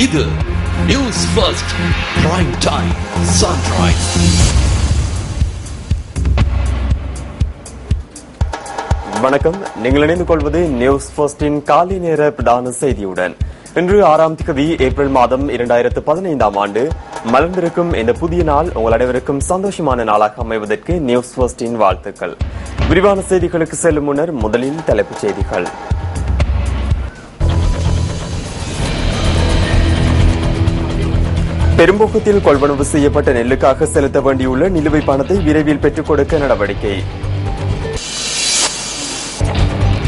இது news first prime time sunrise. வணக்கம். நீங்கள் இணைந்து கொள்வது நியூஸ் ஃபர்ஸ்டின் காலை நேர பிரதான செய்தியுடன். இன்று 6ஆம் தேதி ஏப்ரல் மாதம் 2015ஆம் ஆண்டு மலர்ந்திருக்கும் இந்த புதிய நாள் உங்கள் அனைவருக்கும் சந்தோஷமான நாளாக அமைவதற்கு நியூஸ் ஃபர்ஸ்டின் வாழ்த்துக்கள். விரிவான செய்திகளுக்கு செல்லும் முன்னர் முதலில் தலைப்புச் செய்திகள். பெரும்போக்கத்தில் கொள்வனவு செய்யப்பட்ட நெல்லுக்காக செலுத்த வேண்டியுள்ள நிலுவைப் பணத்தை விரைவில் பெற்றுக் கொடுக்க நடவடிக்கை.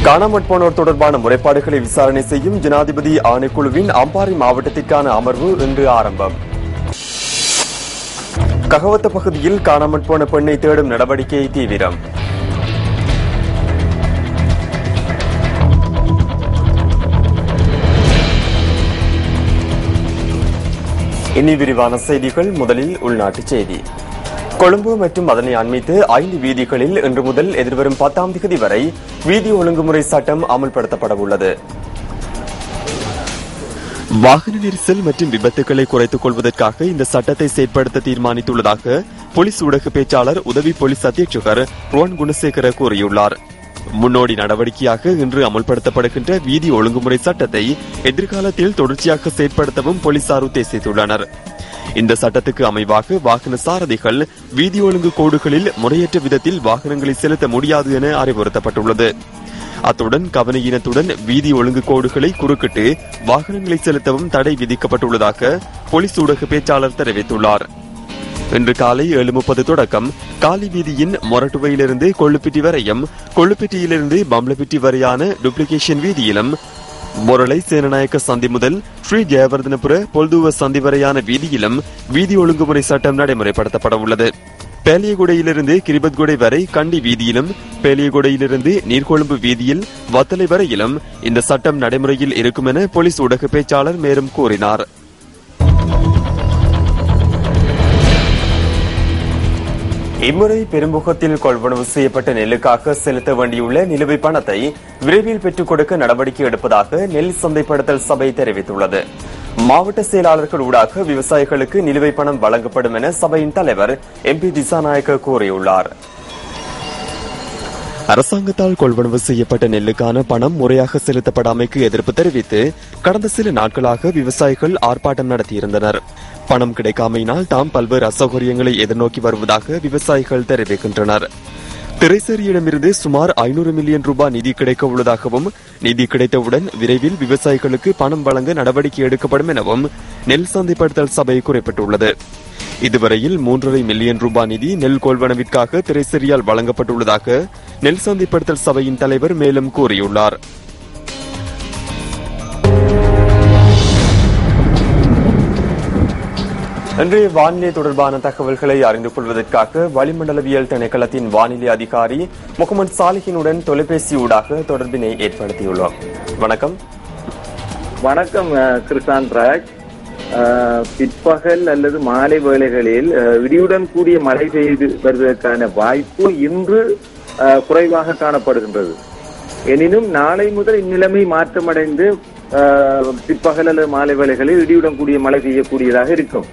காணாமற் போனோர் தொடர்பான முறைப்பாடுகளை விசாரணை செய்யும் ஜனாதிபதி ஆணைக்குழுவின் அம்பாறை மாவட்டத்திற்கான அமர்வு இன்று ஆரம்பம். ககவத்த பகுதியில் காணாமற் போன பெண்ணை தேடும் நடவடிக்கை தீவிரம். இனி விரிவான செய்திகள். முதலில் உள்நாட்டுச் செய்தி. கொழும்பு மற்றும் அதனை அண்மித்து 5 வீதிகளில் இன்று முதல் எதிர்வரும் 10ஆம் தேதி வரை வீதி ஒழுங்குமுறை சட்டம் அமல்படுத்தப்பட உள்ளது. வாகன நெரிசல் மற்றும் விபத்துக்களை குறைத்துக் கொள்வதற்காக இந்த சட்டத்தை செயற்படுத்த தீர்மானித்துள்ளதாக போலீஸ் ஊடக பேச்சாளர் உதவி போலீஸ் அத்தியட்சகர் ருவான் குணசேகர கூறியுள்ளார். முன்னோடி நடவடிக்கையாக இன்று அமல்படுத்தப்படுகின்ற வீதி ஒழுங்குமுறை சட்டத்தை எதிர்காலத்தில் தொடர்ச்சியாக செயற்படுத்தவும் போலீசார் உத்தேசித்துள்ளனர். இந்த சட்டத்துக்கு அமைவாக வாகன சாரதிகள் வீதி ஒழுங்கு கோடுகளில் முறையற்ற விதத்தில் வாகனங்களை செலுத்த முடியாது என அறிவுறுத்தப்பட்டுள்ளது. அத்துடன் கவனஈனத்துடன் வீதி ஒழுங்கு கோடுகளை குறுக்கிட்டு வாகனங்களை செலுத்தவும் தடை விதிக்கப்பட்டுள்ளதாக போலீஸ் ஊடக பேச்சாளர் தெரிவித்துள்ளார். இன்று காலை 7:30 தொடக்கம் காலி வீதியின் மொரட்டுவையிலிருந்து கொள்ளுப்பிட்டி வரையும், கொள்ளுப்பிட்டியிலிருந்து பம்ளப்பிட்டி வரையான டுப்ளிகேஷன் வீதியிலும், மொரளை சேனநாயக்க சந்தி முதல் ஸ்ரீ ஜெயவர்தனபுர பொல்துவ சந்தி வரையான வீதியிலும் வீதி ஒழுங்குமுறை சட்டம் நடைமுறைப்படுத்தப்பட உள்ளது. பேலியகுடையிலிருந்து கிரிபத்குடை வரை கண்டி வீதியிலும், பேலியகுடையிலிருந்து நீர்கொழும்பு வீதியில் வத்தலை வரையிலும் இந்த சட்டம் நடைமுறையில் இருக்கும் என போலீஸ் ஊடக பேச்சாளர் மேலும் கூறினார். இம்முறை பெரும்புகத்தில் கொள்வனவு செய்யப்பட்ட நெல்லுக்காக செலுத்த வேண்டியுள்ள நிலுவைப் பணத்தை விரைவில் பெற்றுக் கொடுக்க நடவடிக்கை எடுப்பதாக நெல் சந்தைப்படுத்தல் சபை தெரிவித்துள்ளது. மாவட்ட செயலாளர்கள் ஊடாக விவசாயிகளுக்கு நிலுவைப் பணம் வழங்கப்படும் என சபையின் தலைவர் MP திசாநாயக்க கூறியுள்ளார். அரசாங்கத்தால் கொள்வனவு செய்யப்பட்ட நெல்லுக்கான பணம் முறையாக செலுத்தப்படாமைக்கு எதிர்ப்பு தெரிவித்து கடந்த சில நாட்களாக விவசாயிகள் ஆர்ப்பாட்டம் நடத்தியிருந்தனர். பணம் கிடைக்காமையினால் தாம் பல்வேறு அசௌகரியங்களை எதிர்நோக்கி வருவதாக விவசாயிகள் தெரிவிக்கின்றனர். திரைசேரியிடமிருந்து சுமார் 500 மில்லியன் ரூபாய் நிதி கிடைக்க உள்ளதாகவும், நிதி கிடைத்தவுடன் விரைவில் விவசாயிகளுக்கு பணம் வழங்க நடவடிக்கை எடுக்கப்படும் எனவும் நெல் சந்தைப்படுத்தல் சபை குறிப்பிட்டுள்ளது. இதுவரையில் 3.5 மில்லியன் ரூபாய் நிதி நெல் கொள்வனவிற்காக திரைசேரியால் வழங்கப்பட்டுள்ளதாக நெல் சந்தைப்படுத்தல் சபையின் தலைவர் மேலும் கூறியுள்ளார். இன்றைய வானிலை தொடர்பான தகவல்களை அறிந்து கொள்வதற்காக வளிமண்டலவியல் திணைக்களத்தின் வானிலை அதிகாரி முகமது சாலிஹினுடன் தொலைபேசி ஊடாக தொடர்பினை ஏற்படுத்தியுள்ளோம். வணக்கம். வணக்கம் கிருஷாந்த் ராஜ். பிற்பகல் அல்லது மாலை வேளைகளில் இடியுடன் கூடிய மழை பெய்து வருவதற்கான வாய்ப்பு இன்று குறைவாக காணப்படுகின்றது. எனினும் நாளை முதல் இந்நிலைமை மாற்றமடைந்து பிற்பகல் அல்லது மாலை வேளைகளில் இடியுடன் கூடிய மழை பெய்யக்கூடியதாக இருக்கும்.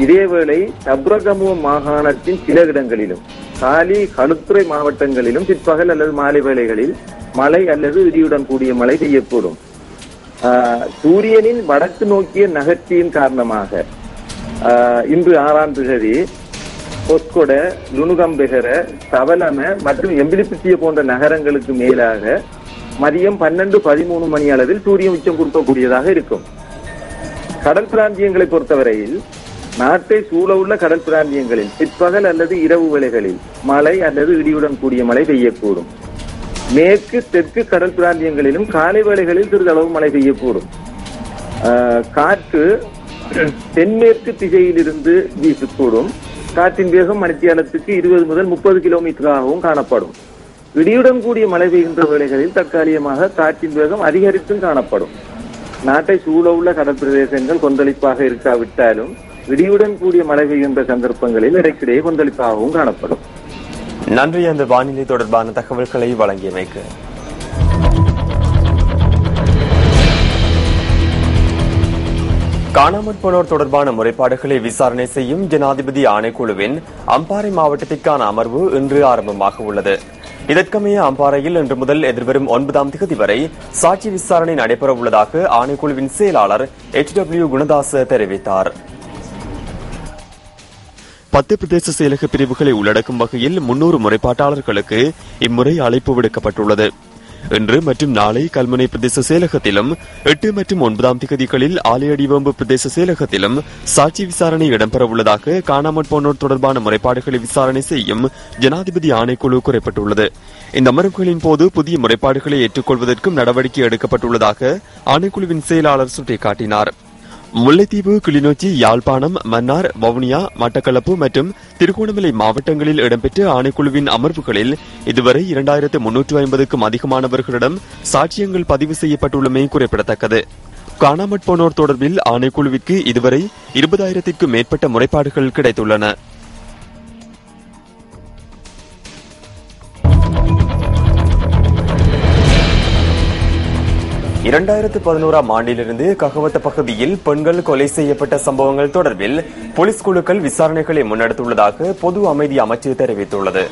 இதேவேளை தப்ரகமுவ மாகாணத்தின் சில இடங்களிலும் காலி களுத்துறை மாவட்டங்களிலும் பிற்பகல் அல்லது மாலை வேளைகளில் மழை அல்லது இடியுடன் கூடிய மழை பெய்யக்கூடும். சூரியனின் வடக்கு நோக்கிய நகர்ச்சியின் காரணமாக இன்று 6ஆம் தேதி பொஸ்கொட, லுணுகம்பெகர, சவலம மற்றும் எம்பிலிப்பிட்டிய போன்ற நகரங்களுக்கு மேலாக மதியம் 12-13 மணி அளவில் சூரியன் உச்சம் கொடுக்கக்கூடியதாக இருக்கும். கடல் பிராந்தியங்களை பொறுத்தவரையில் நாட்டை சூழ உள்ள கடல் பிராந்தியங்களில் பிற்பகல் அல்லது இரவு வேளைகளில் மழை அல்லது இடியுடன் கூடிய மழை பெய்யக்கூடும். மேற்கு தெற்கு கடல் பிராந்தியங்களிலும் காலை வேளைகளில் சிறிதளவு மழை பெய்யக்கூடும். காற்று தென்மேற்கு திசையிலிருந்து வீசக்கூடும். காற்றின் வேகம் மணித்தியாலத்துக்கு 20 முதல் 30 கிலோமீட்டராகவும் காணப்படும். இடியுடன் கூடிய மழை பெய்கின்ற வேளைகளில் தற்காலிகமாக காற்றின் வேகம் அதிகரித்தும் காணப்படும். நாட்டை சூழ உள்ள கடல் பிரதேசங்கள் கொந்தளிப்பாக இருக்காவிட்டாலும் இடியுடன் கூடிய மழை பெய்கின்ற சந்தர்ப்பங்களில் இடைக்கிடையே கொந்தளிப்பாகவும் காணப்படும். நன்றி அந்த வானிலை தொடர்பான தகவல்களை வழங்கியமைக்கு. காணாமற் போனோர் தொடர்பான முறைப்பாடுகளை விசாரணை செய்யும் ஜனாதிபதி ஆணைக்குழுவின் அம்பாறை மாவட்டத்திற்கான அமர்வு இன்று ஆரம்பமாக உள்ளது. இதற்கமைய அம்பாறையில் இன்று முதல் எதிர்வரும் 9ஆம் தேதி வரை சாட்சி விசாரணை நடைபெற உள்ளதாக ஆணைக்குழுவின் செயலாளர் HW குணதாச தெரிவித்தார். 10 பிரதேச செயலக பிரிவுகளை உள்ளடக்கும் வகையில் 300 முறைப்பாட்டாளர்களுக்கு இம்முறை அழைப்பு விடுக்கப்பட்டுள்ளது. இன்று மற்றும் நாளை கல்முனை பிரதேச செயலகத்திலும் 8 மற்றும் 9ஆம் தேதிகளில் ஆலையடிவம்பு பிரதேச செயலகத்திலும் சாட்சி விசாரணை இடம்பெற உள்ளதாக காணாமற் போனோர் தொடர்பான முறைப்பாடுகளை விசாரணை செய்யும் ஜனாதிபதி ஆணைக்குழு குறிப்பிட்டுள்ளது. இந்த அமர்வுகளின் போது புதிய முறைப்பாடுகளை ஏற்றுக்கொள்வதற்கும் நடவடிக்கை எடுக்கப்பட்டுள்ளதாக ஆணைக்குழுவின் செயலாளர் சுட்டிக்காட்டினார். முல்லைத்தீவு, கிளிநொச்சி, யாழ்ப்பாணம், மன்னார், வவுனியா, மட்டக்களப்பு மற்றும் திருகோணமலை மாவட்டங்களில் இடம்பெற்ற ஆணைக்குழுவின் அமர்வுகளில் இதுவரை 2350க்கும் அதிகமானவர்களிடம் சாட்சியங்கள் பதிவு செய்யப்பட்டுள்ளமை குறிப்பிடத்தக்கது. காணாமற் போனோர் தொடர்பில் ஆணைக்குழுவிற்கு இதுவரை 20,000க்கும் மேற்பட்ட முறைப்பாடுகள் கிடைத்துள்ளன. 2011ஆம் ஆண்டிலிருந்து ககவத்த பகுதியில் பெண்கள் கொலை செய்யப்பட்ட சம்பவங்கள் தொடர்பில் போலீஸ் குழுக்கள் விசாரணைகளை முன்னெடுத்துள்ளதாக பொது அமைதி அமைச்சு தெரிவித்துள்ளது.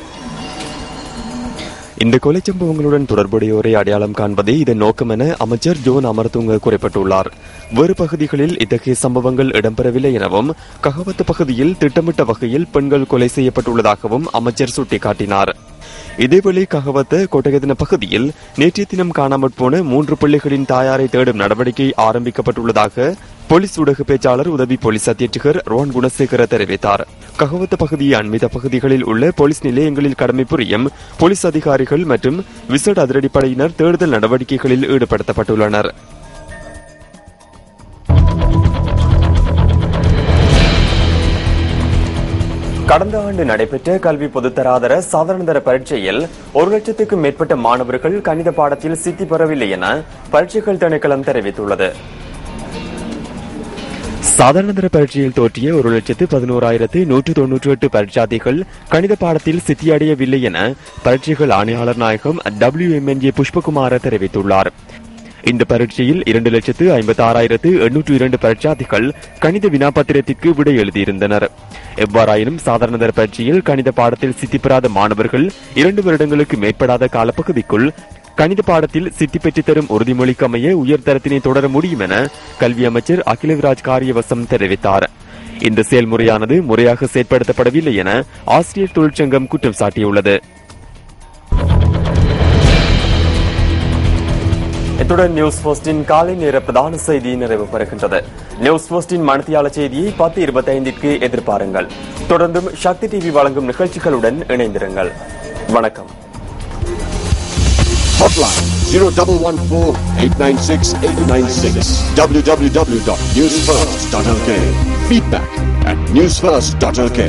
இந்த கொலை சம்பவங்களுடன் தொடர்புடையோரை அடையாளம் காண்பதே இதன் நோக்கம் என அமைச்சர் ஜோன் அமர்துங்க குறிப்பிட்டுள்ளார். வேறு பகுதிகளில் இத்தகைய சம்பவங்கள் இடம்பெறவில்லை எனவும் ககவத்த பகுதியில் திட்டமிட்ட வகையில் பெண்கள் கொலை செய்யப்பட்டுள்ளதாகவும் அமைச்சர் சுட்டிக்காட்டினார். இதேவேளை ககவத்த கொட்டகதின பகுதியில் நேற்றைய தினம் காணாமற் போன 3 பிள்ளைகளின் தாயாரை தேடும் நடவடிக்கை ஆரம்பிக்கப்பட்டுள்ளதாக போலீஸ் ஊடக பேச்சாளர் உதவி போலீஸ் அத்தியட்சகர் ரோஹன் குணசேகர தெரிவித்தார். ககவத்த பகுதியை அண்மித்த பகுதிகளில் உள்ள போலீஸ் நிலையங்களில் கடமை புரியும் போலீஸ் அதிகாரிகள் மற்றும் விசேட அதிரடிப்படையினர் தேடுதல் நடவடிக்கைகளில் ஈடுபடுத்தப்பட்டுள்ளனர். கடந்த ஆண்டு நடைபெற்ற கல்வி பொதுத்தராதர சாதாரணதர பரீட்சையில் 1,00,000க்கும் மேற்பட்ட மாணவர்கள் கணித பாடத்தில் சித்தி பெறவில்லை என பரீட்சைகள் திணைக்களம் தெரிவித்துள்ளது. சாதாரணதர பரீட்சையில் தோற்றிய 1,11,198 பரீட்சார்த்திகள் கணித பாடத்தில் சித்தியடையவில்லை என பரீட்சைகள் ஆணையாளர் நாயகம் WMNJ புஷ்பகுமார தெரிவித்துள்ளார். இந்த பரீட்சையில் 2,56,802 பரீட்சார்த்திகள் கணித வினாபத்திரத்திற்கு விடை எழுதியிருந்தனர். எவ்வாறாயினும் சாதாரணதர பரீட்சையில் கணித பாடத்தில் சித்தி பெறாத மாணவர்கள் 2 வருடங்களுக்கு மேற்படாத காலப்பகுதிக்குள் கணித பாடத்தில் சித்தி பெற்று தரும் உறுதிமொழிக்கு அமைய உயர்தரத்தினை தொடர முடியும் என கல்வி அமைச்சர் அகிலவிராஜ் காரியவசம் தெரிவித்தார். இந்த செயல்முறையானது முறையாக செயற்படுத்தப்படவில்லை என ஆசிரியர் தொழிற்சங்கம் குற்றம் சாட்டியுள்ளது. இத்துடன் நியூஸ் போஸ்டின் காலை நேர பிரதான செய்தி நிறைவு பெறுகின்றது. நியூஸ் போஸ்டின் மணித்தியால செய்தியை 10:25க்கு எதிர்பாருங்கள். தொடர்ந்தும் சக்தி டிவி வழங்கும் நிகழ்ச்சிகளுடன் இணைந்திருங்கள். வணக்கம். Hotline 0114-896-896 www.newsfirst.lk. Feedback at newsfirst.lk.